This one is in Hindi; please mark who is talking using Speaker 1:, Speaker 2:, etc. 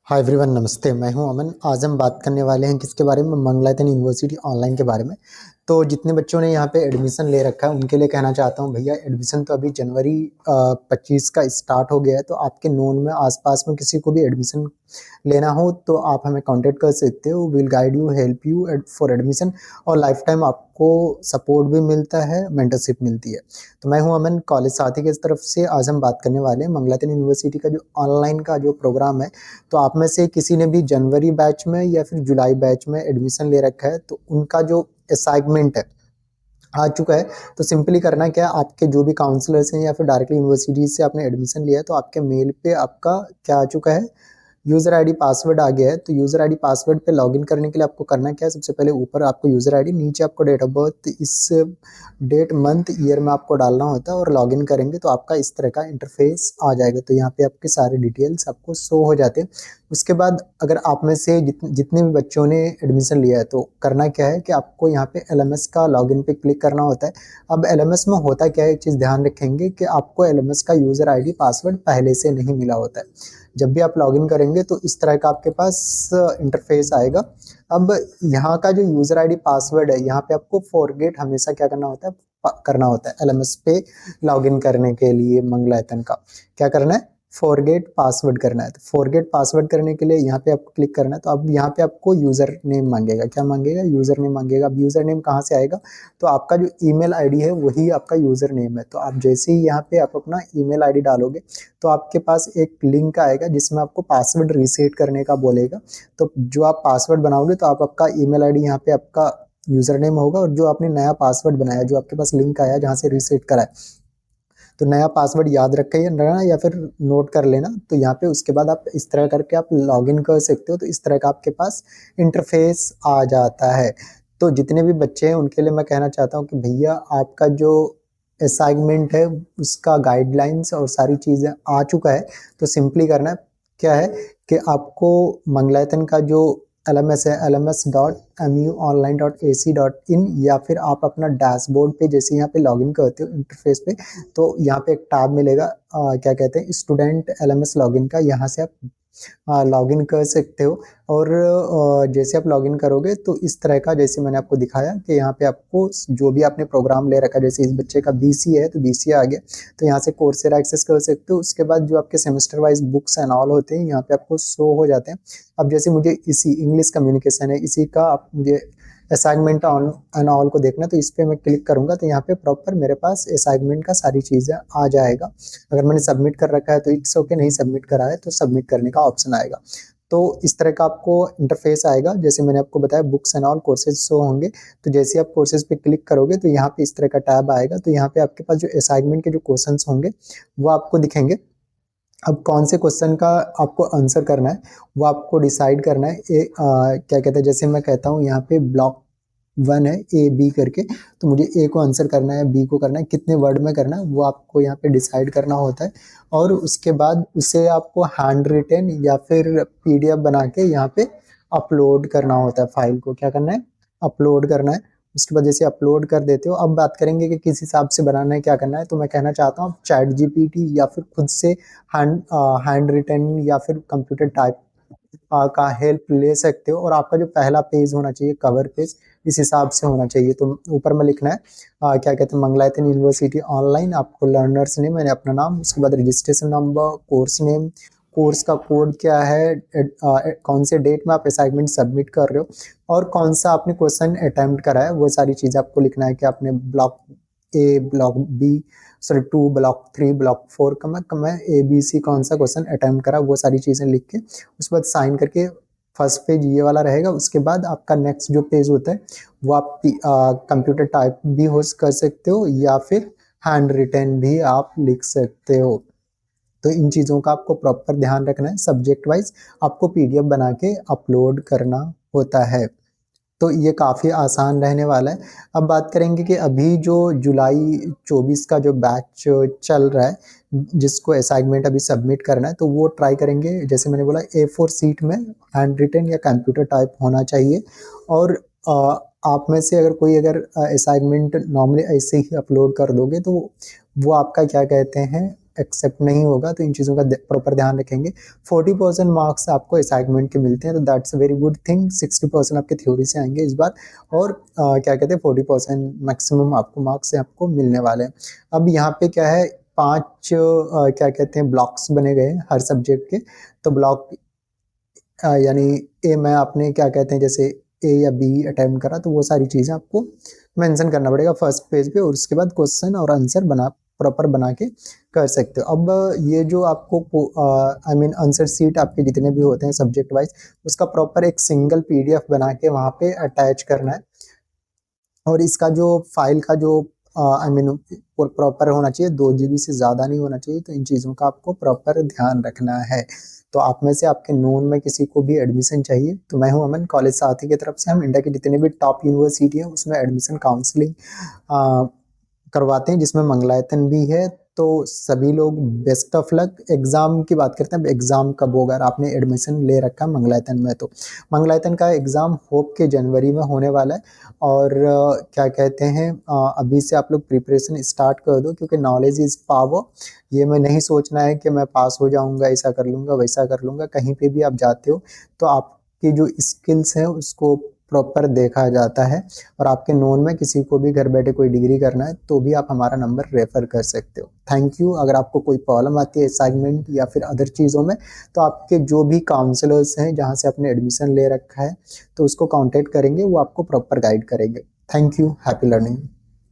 Speaker 1: हाय एवरीवन, नमस्ते। मैं हूं अमन। आज हम बात करने वाले हैं किसके बारे में? मंगलायतन यूनिवर्सिटी ऑनलाइन के बारे में। तो जितने बच्चों ने यहाँ पे एडमिशन ले रखा है उनके लिए कहना चाहता हूँ, भैया एडमिशन तो अभी जनवरी 25 का स्टार्ट हो गया है। तो आपके नोन में आसपास में किसी को भी एडमिशन लेना हो तो आप हमें कांटेक्ट कर सकते हो। Will guide you, help you for admission. और लाइफ टाइम आपको सपोर्ट भी मिलता है, मेंटरशिप मिलती है। तो मैं हूं अमन, कॉलेज साथी की तरफ से। आज हम बात करने वाले हैं मंगलायतन यूनिवर्सिटी का जो ऑनलाइन का जो प्रोग्राम है। तो आप में से किसी ने भी जनवरी बैच में या फिर जुलाई बैच में एडमिशन ले रखा है तो उनका जो असाइनमेंट है आ चुका है। तो सिंपली करना क्या है, आपके जो भी काउंसलर्स हैं या फिर डायरेक्टली यूनिवर्सिटी से आपने एडमिशन लिया है तो आपके मेल पे आपका क्या आ चुका है, यूजर आईडी पासवर्ड आ गया है। तो यूजर आईडी पासवर्ड पे लॉगिन करने के लिए आपको करना क्या है, सबसे पहले ऊपर आपको यूजर आईडी, नीचे आपको डेट ऑफ बर्थ, इस डेट मंथ ईयर में आपको डालना होता है और लॉगिन करेंगे तो आपका इस तरह का इंटरफेस आ जाएगा। तो यहाँ पे आपके सारे डिटेल्स आपको शो हो जाते हैं। उसके बाद अगर आप में से जितने भी बच्चों ने एडमिशन लिया है तो करना क्या है कि आपको यहाँ पे एलएमएस का लॉगिन पे क्लिक करना होता है। अब एलएमएस में होता क्या है, एक चीज़ ध्यान रखेंगे कि आपको एलएमएस का यूजर आईडी पासवर्ड पहले से नहीं मिला होता है। जब भी आप लॉगिन करेंगे तो इस तरह का आपके पास इंटरफेस आएगा। अब यहाँ का जो यूजर आईडी पासवर्ड है, यहाँ पे आपको फॉरगेट हमेशा क्या करना होता है, करना होता है। एलएमएस पे लॉगिन करने के लिए मंगलायतन का क्या करना है, फॉरगेट पासवर्ड करना है। तो फॉरगेट पासवर्ड करने के लिए यहाँ पे आपको क्लिक करना है। तो अब यहाँ पे आपको यूजर नेम मांगेगा। क्या मांगेगा? यूजर नेम मांगेगा। अब यूजर नेम कहाँ से आएगा, तो आपका जो ईमेल आईडी है वही आपका यूजर नेम है। तो आप जैसे ही यहाँ पे आप अपना ईमेल आईडी डालोगे तो आपके पास एक लिंक आएगा जिसमें आपको पासवर्ड रीसेट करने का बोलेगा। तो जो आप पासवर्ड बनाओगे तो आप आपका ईमेल आईडी यहाँ पे आपका यूजर नेम होगा, और जो आपने नया पासवर्ड बनाया, जो आपके पास लिंक आया जहाँ से रीसेट करा है, तो नया पासवर्ड याद रखिए या फिर नोट कर लेना। तो यहाँ पे उसके बाद आप इस तरह करके आप लॉगिन कर सकते हो। तो इस तरह का आपके पास इंटरफेस आ जाता है। तो जितने भी बच्चे हैं उनके लिए मैं कहना चाहता हूँ कि भैया आपका जो असाइनमेंट है उसका गाइडलाइंस और सारी चीज़ें आ चुका है। तो सिंपली करना क्या है कि आपको मंगलायतन का जो LMS है, lms.muonline.ac.in, या फिर आप अपना डैशबोर्ड पे जैसे यहाँ पे लॉगिन करते हो इंटरफेस पे, तो यहाँ पे एक टैब मिलेगा, क्या कहते हैं, स्टूडेंट LMS लॉगिन का। यहाँ से आप लॉगिन कर सकते हो। और जैसे आप लॉगिन करोगे तो इस तरह का, जैसे मैंने आपको दिखाया कि यहाँ पे आपको जो भी आपने प्रोग्राम ले रखा है, जैसे इस बच्चे का BCA है तो BCA आ गया, तो यहाँ से कोर्सेरा एक्सेस कर सकते हो। उसके बाद जो आपके semester wise books and all होते हैं यहाँ पे आपको शो हो जाते हैं। अब जैसे मुझे इसी इंग्लिश कम्युनिकेशन है, इसी का आप मुझे असाइनमेंट ऑन एंड ऑल को देखना, तो इस पर मैं क्लिक करूंगा तो यहाँ पे प्रॉपर मेरे पास असाइनमेंट का सारी चीज़ें आ जाएगा। अगर मैंने सबमिट कर रखा है तो इट्स ओके, नहीं सबमिट करा है तो सबमिट करने का ऑप्शन आएगा। तो इस तरह का आपको इंटरफेस आएगा। जैसे मैंने आपको बताया books and all courses show होंगे, तो जैसे आप कोर्सेज पे क्लिक करोगे तो यहाँ पे इस तरह का टैब आएगा। तो यहाँ पे आपके पास जो असाइनमेंट के जो क्वेश्चंस होंगे वो आपको दिखेंगे। अब कौन से क्वेश्चन का आपको आंसर करना है वो आपको डिसाइड करना है। क्या कहते हैं, जैसे मैं कहता हूँ यहाँ पे ब्लॉक 1 है A B करके, तो मुझे A को आंसर करना है, B को करना है, कितने वर्ड में करना है वो आपको यहाँ पे डिसाइड करना होता है। और उसके बाद उसे आपको हैंड रिटन या फिर PDF बना के यहाँ पे अपलोड करना होता है। फाइल को क्या करना है, अपलोड करना है। उसके बाद जैसे अपलोड कर देते हो, अब बात करेंगे कि किस हिसाब से बनाना है, क्या करना है। तो मैं कहना चाहता हूँ ChatGPT या फिर खुद से हैंड रिटन या फिर कंप्यूटर टाइप का हेल्प ले सकते हो। और आपका जो पहला पेज होना चाहिए, कवर पेज, इस हिसाब से होना चाहिए। तो ऊपर में लिखना है क्या कहते हैं, मंगलायतन यूनिवर्सिटी ऑनलाइन, आपको लर्नर्स नेम मैंने अपना नाम, उसके बाद registration number, course name, course का कोड क्या है, कौन से डेट में आप असाइनमेंट सबमिट कर रहे हो, और कौन सा आपने क्वेश्चन अटेम्प्ट करा है, वो सारी चीज़ें आपको लिखना है कि आपने block A, block B, sorry 2, block 3, block 4 का मैं ABC कौन सा क्वेश्चन अटेम्प्ट करा, वो सारी चीज़ें लिख के उसके बाद साइन करके फर्स्ट पेज ये वाला रहेगा। उसके बाद आपका नेक्स्ट जो पेज होता है वो आप कंप्यूटर टाइप भी हो कर सकते हो या फिर हैंड रिटन भी आप लिख सकते हो। तो इन चीज़ों का आपको प्रॉपर ध्यान रखना है। सब्जेक्ट वाइज आपको PDF बना के अपलोड करना होता है। तो ये काफ़ी आसान रहने वाला है। अब बात करेंगे कि अभी जो जुलाई 24 का जो बैच चल रहा है, जिसको असाइनमेंट अभी सबमिट करना है, तो वो ट्राई करेंगे। जैसे मैंने बोला A4 सीट में हैंड रिटन या कंप्यूटर टाइप होना चाहिए। और आप में से अगर कोई असाइनमेंट नॉर्मली ऐसे ही अपलोड कर दोगे तो वो आपका क्या कहते हैं, एक्सेप्ट नहीं होगा, तो इन चीज़ों का प्रॉपर ध्यान रखेंगे। 40% मार्क्स आपको असाइनमेंट के मिलते हैं, तो that's a very good thing. 60% आपके थ्योरी से आएंगे इस बार, और क्या कहते हैं 40% मैक्सिमम आपको मार्क्स आपको मिलने वाले हैं। अब यहाँ पे क्या है, 5 क्या कहते हैं ब्लॉक्स बने गए हैं हर सब्जेक्ट के। तो ब्लॉक यानी ए में आपने क्या कहते हैं जैसे ए या बी अटेम्प्ट करा, तो वो सारी चीज़ें आपको मेंशन करना पड़ेगा फर्स्ट पेज पे, और उसके बाद क्वेश्चन और आंसर प्रॉपर बना के कर सकते हो। अब ये जो आपको आई मीन आंसर सीट आपके जितने भी होते हैं सब्जेक्ट वाइज, उसका प्रॉपर एक सिंगल पीडीएफ बना के वहाँ पे अटैच करना है। और इसका जो फाइल का जो आई मीन प्रॉपर होना चाहिए, 2 GB से ज़्यादा नहीं होना चाहिए। तो इन चीज़ों का आपको प्रॉपर ध्यान रखना है। तो आप में से आपके नोन में किसी को भी एडमिशन चाहिए, तो मैं हूं अमन, कॉलेज साथी की तरफ से हम इंडिया की जितने भी टॉप यूनिवर्सिटी है उसमें एडमिशन काउंसलिंग करवाते हैं, जिसमें मंगलायतन भी है। तो सभी लोग बेस्ट ऑफ लक। एग्ज़ाम की बात करते हैं, अब एग्ज़ाम कब होगा, अगर आपने एडमिशन ले रखा है मंगलायतन में, तो मंगलायतन का एग्ज़ाम होप के जनवरी में होने वाला है। और क्या कहते हैं अभी से आप लोग प्रिपरेशन स्टार्ट कर दो, क्योंकि नॉलेज इज़ पावर। ये मैं नहीं सोचना है कि मैं पास हो जाऊंगा, ऐसा कर लूँगा वैसा कर लूँगा। कहीं पे भी आप जाते हो तो आपकी जो स्किल्स हैं उसको प्रॉपर देखा जाता है। और आपके नोन में किसी को भी घर बैठे कोई डिग्री करना है तो भी आप हमारा नंबर रेफर कर सकते हो। Thank you. अगर आपको कोई प्रॉब्लम आती है असाइनमेंट या फिर अदर चीज़ों में, तो आपके जो भी काउंसलर्स हैं जहाँ से आपने एडमिशन ले रखा है, तो उसको कांटेक्ट करेंगे, वो आपको प्रॉपर गाइड करेंगे। Thank you. Happy learning.